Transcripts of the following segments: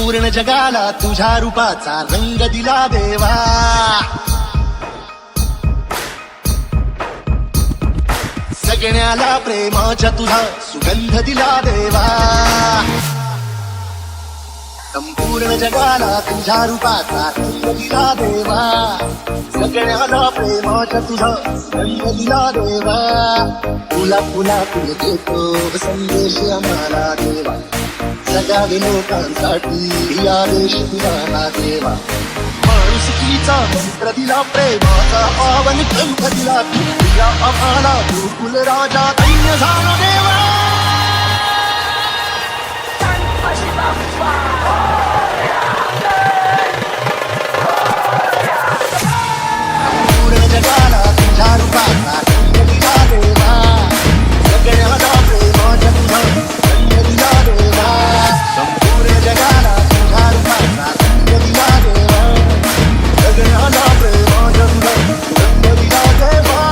संपूर्ण जगाला तुझ्या रूपाचा रंग दिला देवा. सगळ्याला प्रेमाच्या तुझा सुगंध दिला देवा. संपूर्ण जगाला तुझ्या रूपाचा रंग दिला देवा. सगळ्याला प्रेमाच्या तुझा सुगंध दिला देवा. तुला तुला तुला देतो संदेश आम्हाला देवा. सगळ्या लोकांसाठी आदेश दिला देवा. माणुसकीचा मंत्र दिला, प्रेमाचा पावन ग्रंथ दिला. तुझ्या आम्हाला गोकुल राजा धन्य झाला देवा. पूर्ण जगाला तुझ्या रूपाचा रंग दिला देवा. सगळ्याला प्रेमाच्या तुझा रंग दिला देवा. संपूर्ण जगाला तुझ्या रूपाचा रंग दिला देवा. सगळ्याला प्रेमाच्या तुझा रंग दिला देवा.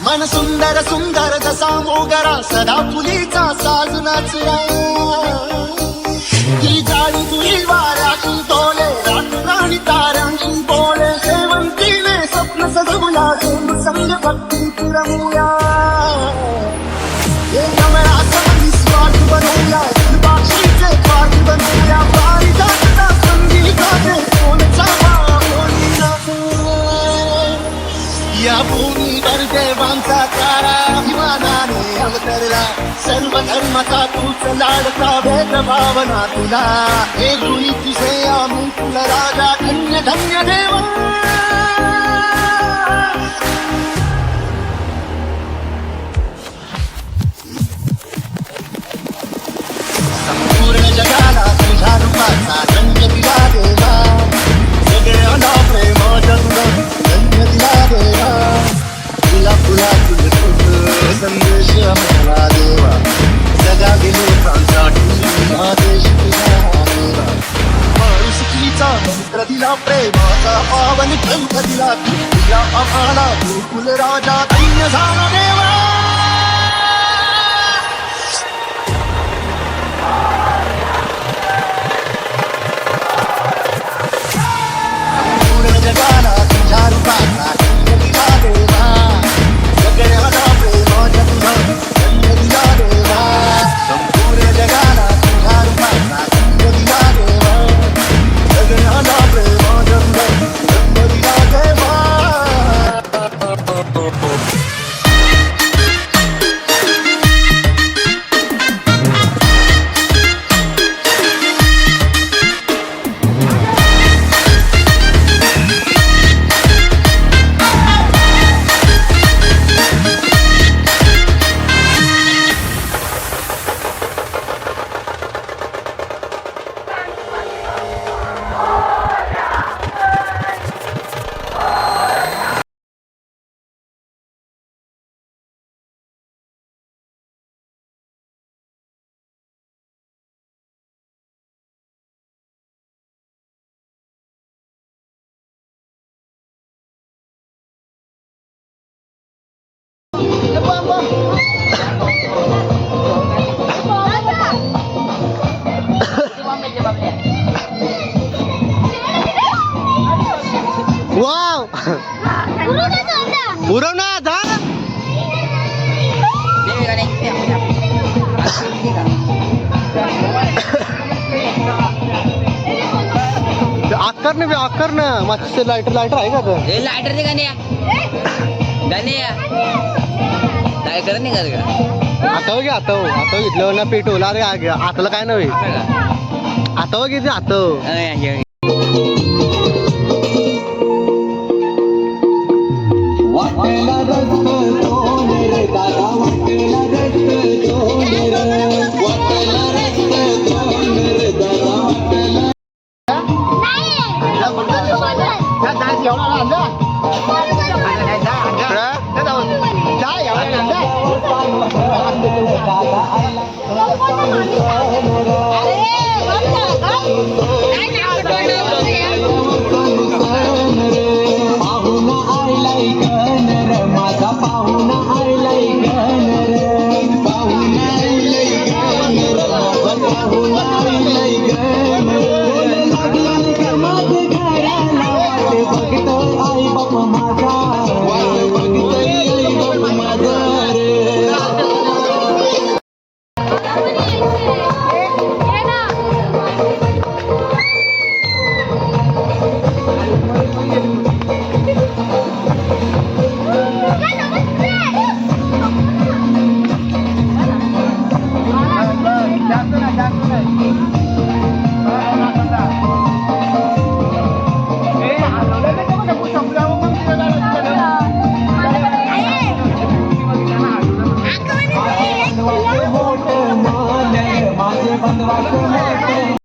मन सुंदर सुंदर जसा मोगरा सदा फुलीचा साज नाचला. ही जाळी तुझी वाऱ्याची डोले रात्री ताऱ्यांची बोले. शेवंतीने स्वप्न सजवला संग भक्ती रमूया. हे कमळा संगी स्वार्थ बनवूया. बाक्षीचे पाठ बनवूया. पारिजातचा संगीताने कोणचा या भूमीवर देवांचा तारा अभिमानाने अवतरला. सर्व धर्माचा तूच लाडका भेदभावना तुला. हे गुणी तुझे आम्ही तुला राजा धन्य धन्य देवा. संपूर्ण जगाला तुझ्या रूपाचा रंग दिला देवा. सगळ्यांना प्रेमाच्या तुझा रंग दिला देवा. तुला तुला तुझं संदेश आम्हाला देवा. सगळ्या लोकांसाठी आदेश दिला देवा. माणुसकीचा मंत्र दिला, प्रेमाचा पावन ग्रंथ दिला. तुला आम्हाला गोकुल राजा धन्य झाला देवा. संपूर्ण जगाला तुझ्या रूपाचा रंग दिला देवा. सगळ्याला प्रेमाच्या तुझा रंग दिला देवा. संपूर्ण जगाला तुझ्या रूपाचा रंग दिला देवा. सगळ्याला प्रेमाच्या तुझा रंग दिला देवा. वाव पुरव ना जा. आकर ना माझं लायटर आहे का तर लायटर ते गाणे लायटर नाही का आता घेतलं ना पेटवला. अरे आताला काय नव्हे आता घेते आता. Hãy subscribe cho kênh Ghiền Mì Gõ để không bỏ lỡ những video hấp dẫn. पाहुणा आलाय गणर माझा पाहुणा आलाय गणर पाहुणा आलाय गणर माझा पाहुणा आलाय गणर लागलाय का माझं घराला वाट बघतोय आई बाप माझा बघतोय आई बाप माझा रे माझे बंधवाचे मोठे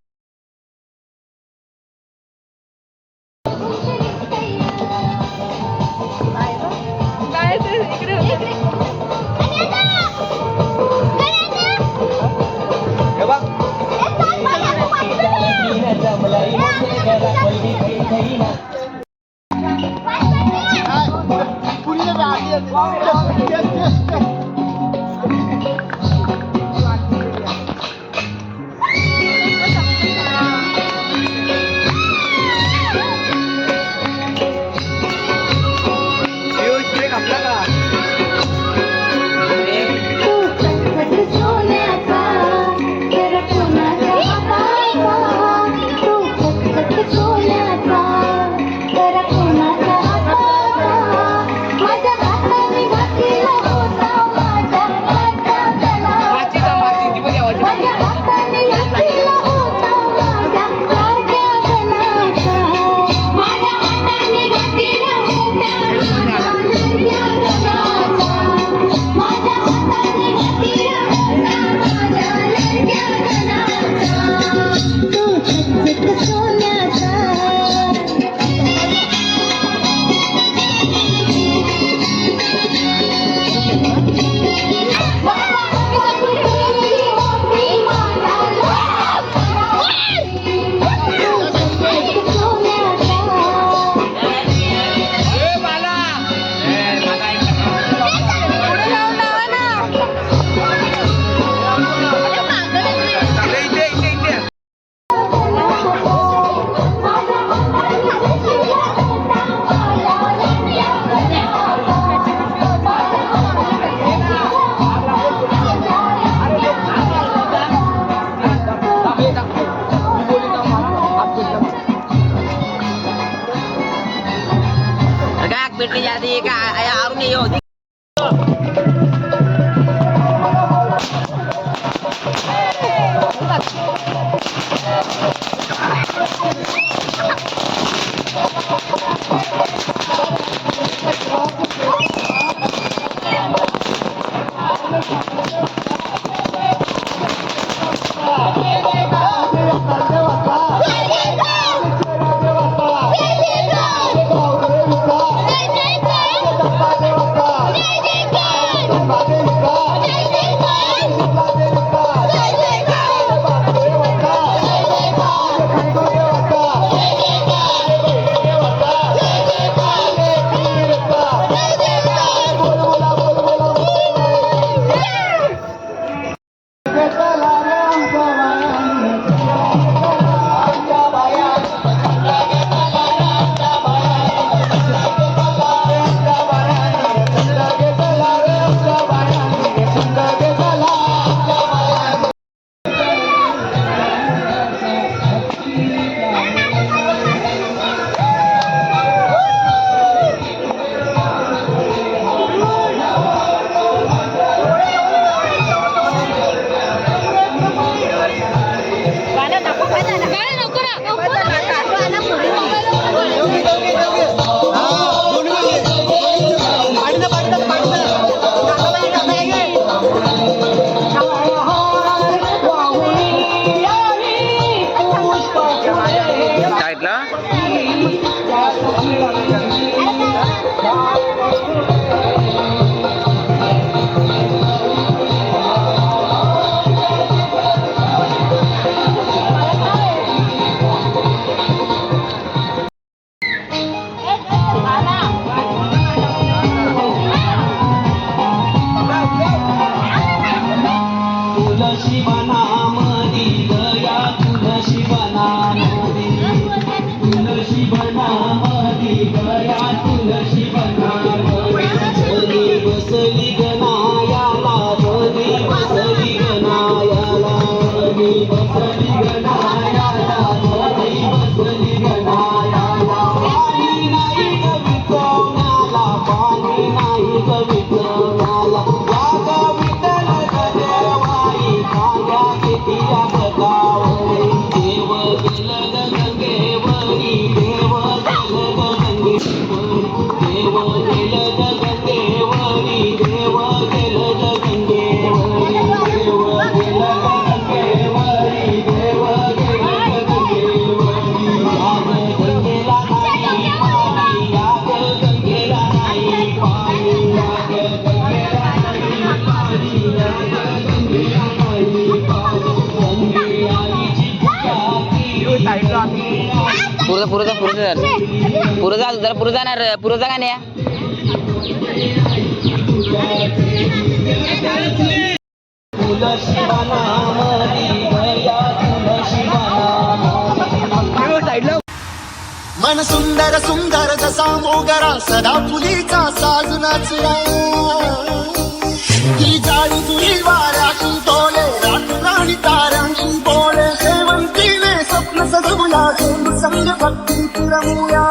भेटली जाते का आरून ये होती बनामधी तुळशी बनामधी गया तुळशी बनामधी बसली गणायाला बसली गणायाला बसली गणायाला बसली गणायाला पाणी नाही कविचवण्याला पाणी नाही कविचवण्याला वाग विठ्ठल देवाई कांद्या कितीया बगावरी देव गेलं गंगेवरी देव गेलं गंगेवरी देव गेलं गंगेवरी देव गेलं गंगेवरी देव गेलं गंगेवरी देव गेलं गंगेवरी याग गंगेला नाही पाणी याग गंगेला नाही पाणी याग गंगेला नाही पाणी गंगे आईची पूजा केली पुरं जाणार पुरं जा गाण्या तुळशी बनामधी गया तुळशी बनामधी मन सुंदर सुंदर जसा मोगरा सदा फुलीचा साज नाचला ती जाळी तुरी वाऱ्याची डोले रात्री ताऱ्यांची बोले शेवंतीने स्वप्न सजवला देव संग भक्ती रमूया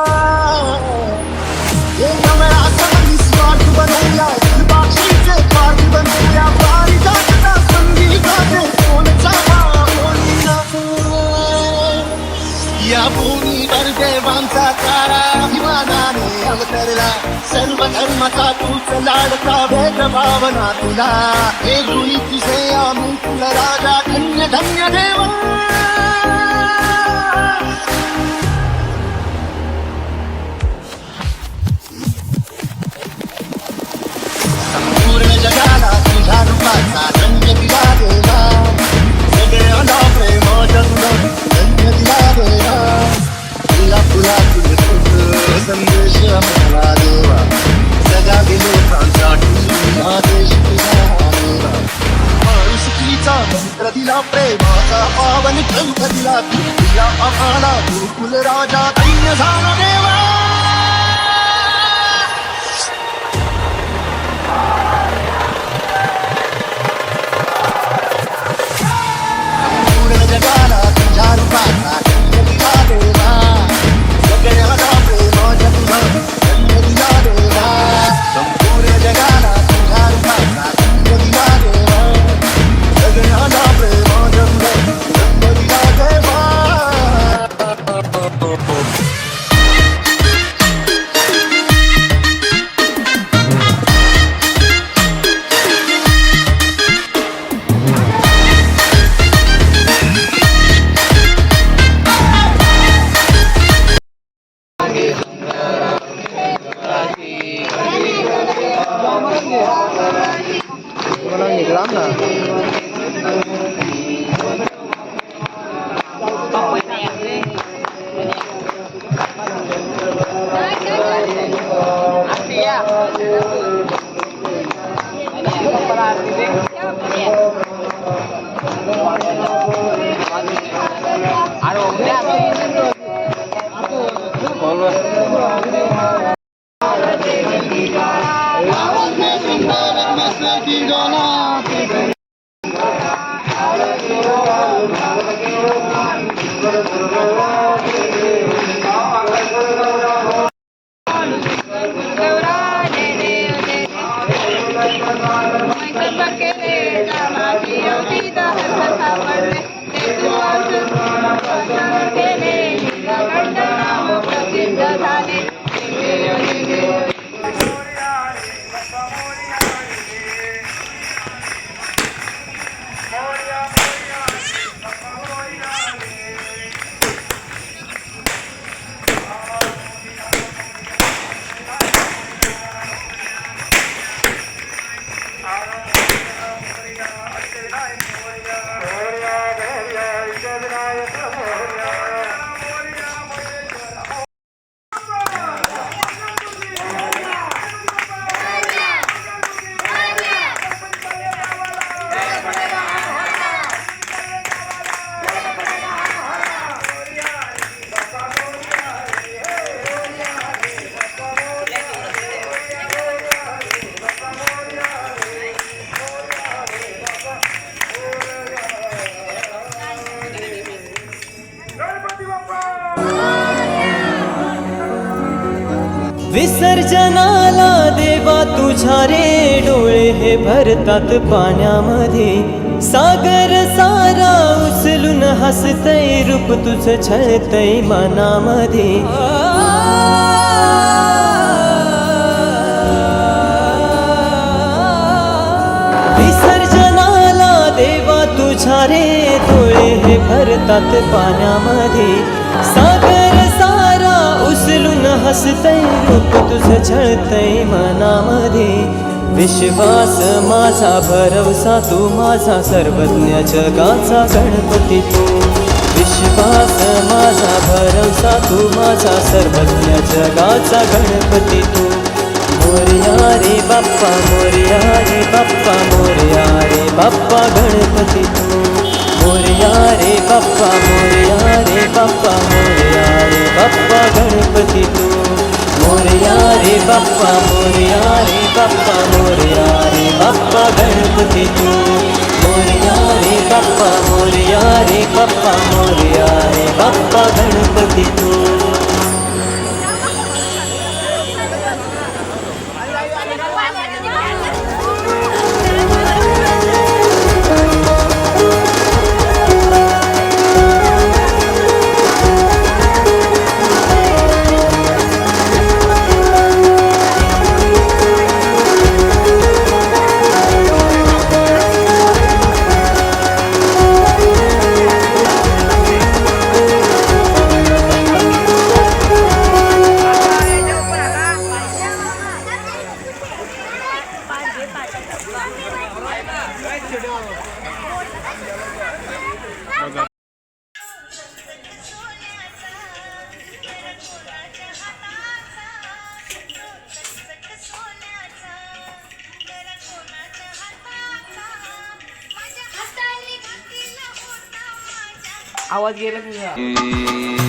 हे कमळा संगी स्वार्थ बनवूया बाक्षीचे पाठ बनवूया पारिजातचा संगीताचे कोणचा बोलीना या भूमीवर देवांचा तारा अभिमानाने अवतरला सर्व धर्माचा तूच लाडका भेदभावना तुला हे गुणी तुझे आम्ही तुला राजा धन्य धन्य देवा संपूर्ण जगाला तुझ्या रूपाचा रंग दिला देवा सगळ्यांना प्रेमाच्या तुला रंग दिला देवा तुला तुला तुझे संदेश मला देवा जगा गेलो प्रांतात आदेश तुझा देवा माणुसकीचा मंत्र दिला प्रेमाचा पावन ग्रंथ दिला तुला आम्हाला गुरुकुल राजा दैन्य झाला देवा संपूर्ण जगाला तुझ्या रूपाचा रंग दिला देवा सगळ्यांना प्रेमाच्या तुला रंग दिला देवा संपूर्ण जगाला तुझ्या रूपाचा रंग दिला देवा सगळ्यांना प्रेमाच्या तुला रंग दिला देवा Vida, विसर्जनाला देवा तुझ्या रे डोळे हे भरतात पाण्यामध्ये सागर सारा उचलून हसतय रूप तुझं छळतय मनामध्ये विसर्जनाला देवा तुझ्या रे डोळे हे भरतात पाण्यामध्ये सागर सारा उचलून हसतय रूप तुझं छळतय मनामध्ये विश्वास माझा भरवसा तू माझा सर्वज्ञ जगाचा गणपती तू विश्वास माझा भरवसा तू माझा सर्वज्ञ जगाचा गणपती तू मोरया रे बाप्पा मोरया रे बाप्पा मोरया रे बाप्पा गणपती तू मोरया रे बाप्पा मोरया रे बाप्पा मोरया रे बाप्पा गणपती तू मोरया रे बाप्पा मोरया रे बाप्पा मोरया रे बाप्पा गणपती तू मोरया रे बाप्पा मोरया रे बाप्पा मोरया रे बाप्पा गणपती तू आवाज गेला तुझा